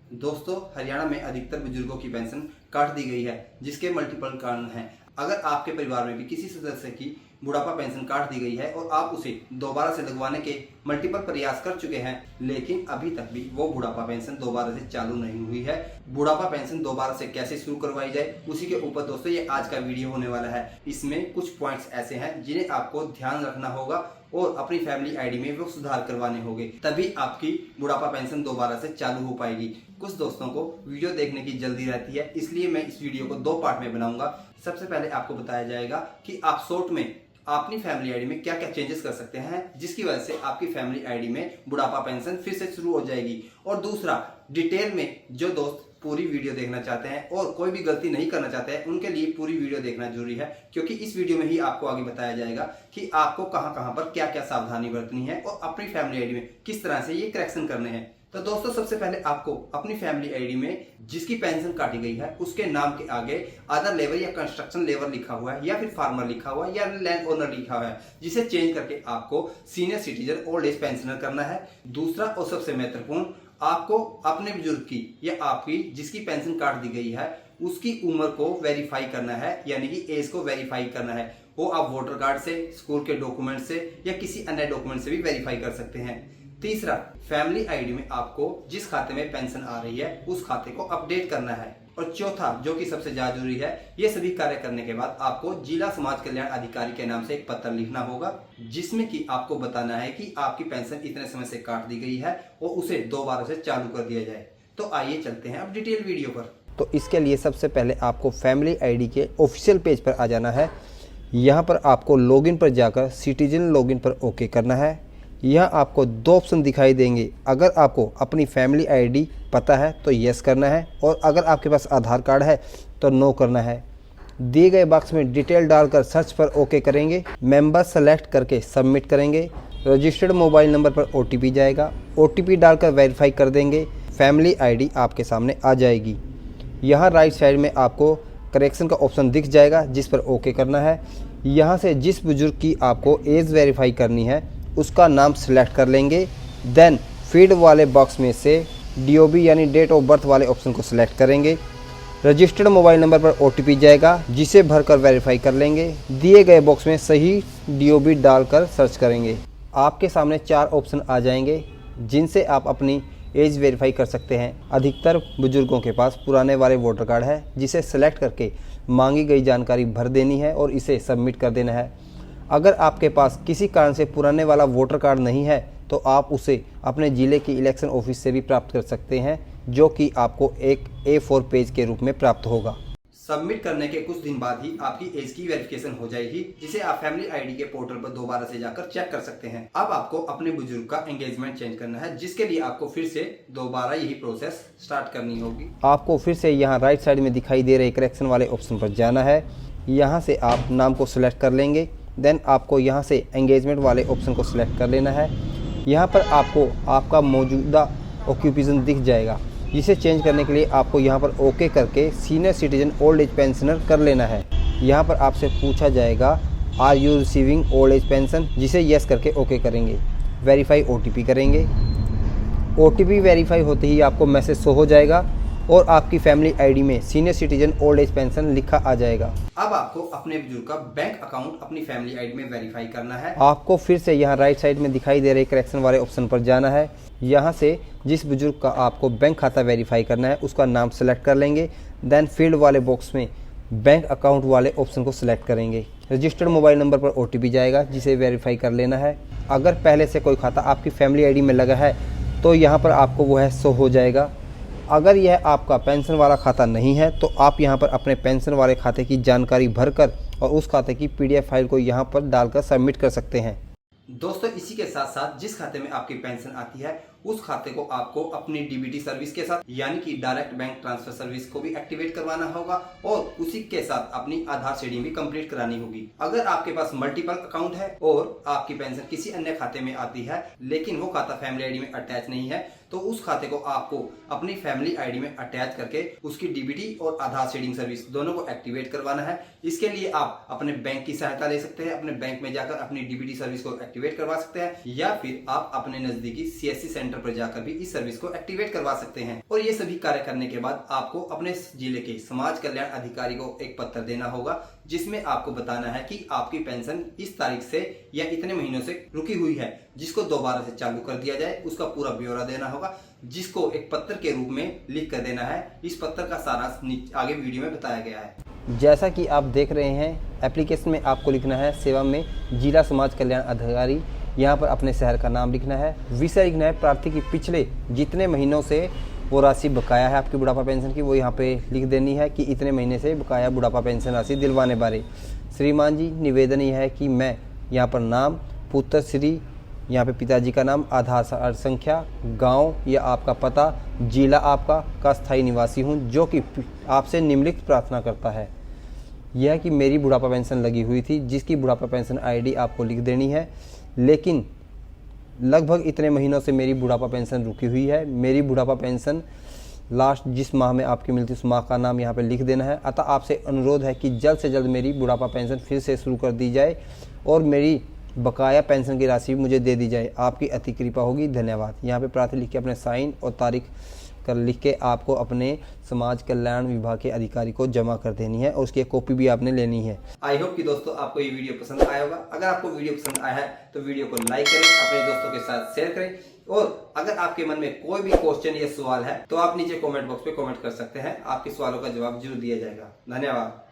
दोस्तों, हरियाणा में अधिकतर बुजुर्गों की पेंशन काट दी गई है, जिसके मल्टीपल कारण हैं। अगर आपके परिवार में भी किसी सदस्य की बुढ़ापा पेंशन काट दी गई है और आप उसे दोबारा से लगवाने के मल्टीपल प्रयास कर चुके हैं, लेकिन अभी तक भी वो बुढ़ापा पेंशन दोबारा से चालू नहीं हुई है, बुढ़ापा पेंशन दोबारा से कैसे शुरू करवाई जाए, उसी के ऊपर दोस्तों ये आज का वीडियो होने वाला है। इसमें कुछ पॉइंट्स ऐसे हैं जिन्हें आपको ध्यान रखना होगा और अपनी फैमिली आईडी में वो सुधार करवाने होंगे, तभी आपकी बुढ़ापा पेंशन दोबारा से चालू हो पाएगी। कुछ दोस्तों को वीडियो देखने की जल्दी रहती है, इसलिए मैं इस वीडियो को 2 पार्ट में बनाऊंगा। सबसे पहले आपको बताया जाएगा कि आप शॉर्ट में अपनी फैमिली आईडी में क्या क्या चेंजेस कर सकते हैं, जिसकी वजह से आपकी फैमिली आईडी में बुढ़ापा पेंशन फिर से शुरू हो जाएगी। और दूसरा, डिटेल में जो दोस्त पूरी वीडियो देखना चाहते हैं और कोई भी गलती नहीं करना चाहते हैं, उनके लिए पूरी वीडियो देखना जरूरी है, क्योंकि इस वीडियो में ही आपको आगे बताया जाएगा कि आपको कहां पर क्या क्या सावधानी बरतनी है और अपनी फैमिली आईडी में किस तरह से ये करेक्शन करने हैं। तो दोस्तों, सबसे पहले आपको अपनी फैमिली आईडी में जिसकी पेंशन काटी गई है उसके नाम के आगे अदर लेबर या कंस्ट्रक्शन लेबर लिखा हुआ है, या फिर फार्मर लिखा हुआ है, या लैंड ओनर लिखा हुआ है, जिसे चेंज करके आपको senior citizen old age pensioner करना है। दूसरा और सबसे महत्वपूर्ण, आपको अपने बुजुर्ग की या आपकी जिसकी पेंशन काट दी गई है उसकी उम्र को वेरीफाई करना है, यानी कि एज को वेरीफाई करना है। वो आप वोटर कार्ड से, स्कूल के डॉक्यूमेंट से या किसी अन्य डॉक्यूमेंट से भी वेरीफाई कर सकते हैं। तीसरा, फैमिली आईडी में आपको जिस खाते में पेंशन आ रही है उस खाते को अपडेट करना है। और चौथा, जो कि सबसे ज्यादा जरूरी है, ये सभी कार्य करने के बाद आपको जिला समाज कल्याण अधिकारी के नाम से एक पत्र लिखना होगा, जिसमें कि आपको बताना है कि आपकी पेंशन इतने समय से काट दी गई है और उसे दोबारा से चालू कर दिया जाए। तो आइए चलते हैं अब डिटेल वीडियो पर। तो इसके लिए सबसे पहले आपको फैमिली आईडी के ऑफिशियल पेज पर आ जाना है। यहाँ पर आपको लॉगिन पर जाकर सिटीजन लॉगिन पर ओके करना है। यहाँ आपको 2 ऑप्शन दिखाई देंगे। अगर आपको अपनी फैमिली आईडी पता है तो यस करना है, और अगर आपके पास आधार कार्ड है तो नो करना है। दिए गए बॉक्स में डिटेल डालकर सर्च पर ओके करेंगे। मेंबर सेलेक्ट करके सबमिट करेंगे। रजिस्टर्ड मोबाइल नंबर पर ओटीपी जाएगा, ओटीपी डालकर वेरीफाई कर देंगे। फैमिली आईडी आपके सामने आ जाएगी। यहाँ राइट साइड में आपको करेक्शन का ऑप्शन दिख जाएगा, जिस पर ओके करना है। यहाँ से जिस बुजुर्ग की आपको एज वेरीफाई करनी है उसका नाम सिलेक्ट कर लेंगे। देन फील्ड वाले बॉक्स में से डीओबी यानी डेट ऑफ बर्थ वाले ऑप्शन को सिलेक्ट करेंगे। रजिस्टर्ड मोबाइल नंबर पर ओटीपी जाएगा, जिसे भरकर वेरीफाई कर लेंगे। दिए गए बॉक्स में सही डीओबी डालकर सर्च करेंगे। आपके सामने 4 ऑप्शन आ जाएंगे, जिनसे आप अपनी एज वेरीफाई कर सकते हैं। अधिकतर बुजुर्गों के पास पुराने वाले वोटर कार्ड है, जिसे सेलेक्ट करके मांगी गई जानकारी भर देनी है और इसे सबमिट कर देना है। अगर आपके पास किसी कारण से पुराने वाला वोटर कार्ड नहीं है तो आप उसे अपने ज़िले की इलेक्शन ऑफिस से भी प्राप्त कर सकते हैं, जो कि आपको एक A4 पेज के रूप में प्राप्त होगा। सबमिट करने के कुछ दिन बाद ही आपकी एज की वेरिफिकेशन हो जाएगी, जिसे आप फैमिली आईडी के पोर्टल पर दोबारा से जाकर चेक कर सकते हैं। अब आपको अपने बुजुर्ग का एंगेजमेंट चेंज करना है, जिसके लिए आपको फिर से दोबारा यही प्रोसेस स्टार्ट करनी होगी। आपको फिर से यहाँ राइट साइड में दिखाई दे रहे करेक्शन वाले ऑप्शन पर जाना है। यहाँ से आप नाम को सिलेक्ट कर लेंगे। देन आपको यहाँ से एंगेजमेंट वाले ऑप्शन को सिलेक्ट कर लेना है। यहाँ पर आपको आपका मौजूदा ऑक्यूपेशन दिख जाएगा, जिसे चेंज करने के लिए आपको यहाँ पर ओके करके senior citizen old age pensioner कर लेना है। यहाँ पर आपसे पूछा जाएगा are you receiving old age pension, जिसे यस करके ओके करेंगे। वेरीफाई ओटीपी करेंगे। ओटीपी वेरीफाई होते ही आपको मैसेज शो हो जाएगा और आपकी फैमिली आईडी में senior citizen old age pension लिखा आ जाएगा। अब आपको अपने बुजुर्ग का बैंक अकाउंट अपनी फैमिली आईडी में वेरीफाई करना है। आपको फिर से यहाँ राइट साइड में दिखाई दे रहे करेक्शन वाले ऑप्शन पर जाना है। यहाँ से जिस बुजुर्ग का आपको बैंक खाता वेरीफाई करना है उसका नाम सेलेक्ट कर लेंगे। देन फील्ड वाले बॉक्स में बैंक अकाउंट वाले ऑप्शन को सिलेक्ट करेंगे। रजिस्टर्ड मोबाइल नंबर पर ओटीपी जाएगा, जिसे वेरीफाई कर लेना है। अगर पहले से कोई खाता आपकी फैमिली आईडी में लगा है तो यहाँ पर आपको वो है शो हो जाएगा। अगर यह आपका पेंशन वाला खाता नहीं है तो आप यहाँ पर अपने पेंशन वाले खाते की जानकारी भरकर और उस खाते की PDF फाइल को यहाँ पर डालकर सबमिट कर सकते हैं। दोस्तों, इसी के साथ साथ जिस खाते में आपकी पेंशन आती है उस खाते को आपको अपनी डीबीटी सर्विस के साथ, यानी कि डायरेक्ट बैंक ट्रांसफर सर्विस को भी एक्टिवेट करवाना होगा और उसी के साथ अपनी आधार शेडिंग भी कंप्लीट करानी होगी। अगर आपके पास मल्टीपल अकाउंट है और आपकी पेंशन किसी अन्य खाते में आती है, लेकिन वो खाता फैमिली आईडी में अटैच नहीं है, तो उस खाते को आपको अपनी फैमिली आईडी में अटैच करके उसकी डीबीटी और आधार शेडिंग सर्विस दोनों को एक्टिवेट करवाना है। इसके लिए आप अपने बैंक की सहायता ले सकते हैं। अपने बैंक में जाकर अपनी डीबीटी सर्विस को एक्टिवेट करवा सकते हैं, या फिर आप अपने नजदीकी CSC सेंटर सेंटर पर जाकर भी इस सर्विस को एक्टिवेट करवा सकते हैं। और ये सभी कार्य करने के बाद आपको अपने जिले के समाज कल्याण अधिकारी को एक पत्र देना होगा, जिसमें आपको बताना है कि आपकी पेंशन इस तारीख से या इतने महीनों से रुकी हुई है, जिसको दोबारा से चालू कर दिया जाए। उसका पूरा ब्यौरा देना होगा, जिसको एक पत्र के रूप में लिख कर देना है। इस पत्र का सारांश आगे वीडियो में बताया गया है। जैसा कि आप देख रहे हैं, एप्लीकेशन में आपको लिखना है सेवा में जिला समाज कल्याण अधिकारी। यहाँ पर अपने शहर का नाम लिखना है, विषय लिखना है प्रार्थी की पिछले जितने महीनों से वो राशि बकाया है आपकी बुढ़ापा पेंशन की, वो यहाँ पे लिख देनी है कि इतने महीने से बकाया बुढ़ापा पेंशन राशि दिलवाने बारे। श्रीमान जी, निवेदन यह है कि मैं यहाँ पर नाम, पुत्र श्री, यहाँ पे पिताजी का नाम, आधार संख्या, गांव या आपका पता, जिला आपका का स्थायी निवासी हूँ, जो कि आपसे निम्नलिखित प्रार्थना करता है। यह कि मेरी बुढ़ापा पेंशन लगी हुई थी, जिसकी बुढ़ापा पेंशन आईडी आपको लिख देनी है, लेकिन लगभग इतने महीनों से मेरी बुढ़ापा पेंशन रुकी हुई है। मेरी बुढ़ापा पेंशन लास्ट जिस माह में आपकी मिलती उस माह का नाम यहाँ पे लिख देना है। अतः आपसे अनुरोध है कि जल्द से जल्द मेरी बुढ़ापा पेंशन फिर से शुरू कर दी जाए और मेरी बकाया पेंशन की राशि मुझे दे दी जाए। आपकी अति कृपा होगी, धन्यवाद। यहाँ पे प्रार्थी लिख के अपने साइन और तारीख कर लिख के आपको अपने समाज कल्याण विभाग के अधिकारी को जमा कर देनी है और उसकी एक कॉपी भी आपने लेनी है। आई होप कि दोस्तों आपको ये वीडियो पसंद आया होगा। अगर आपको वीडियो पसंद आया है तो वीडियो को लाइक करें, अपने दोस्तों के साथ शेयर करें, और अगर आपके मन में कोई भी क्वेश्चन या सवाल है तो आप नीचे कमेंट बॉक्स पे कमेंट कर सकते हैं। आपके सवालों का जवाब जरूर दिया जाएगा। धन्यवाद।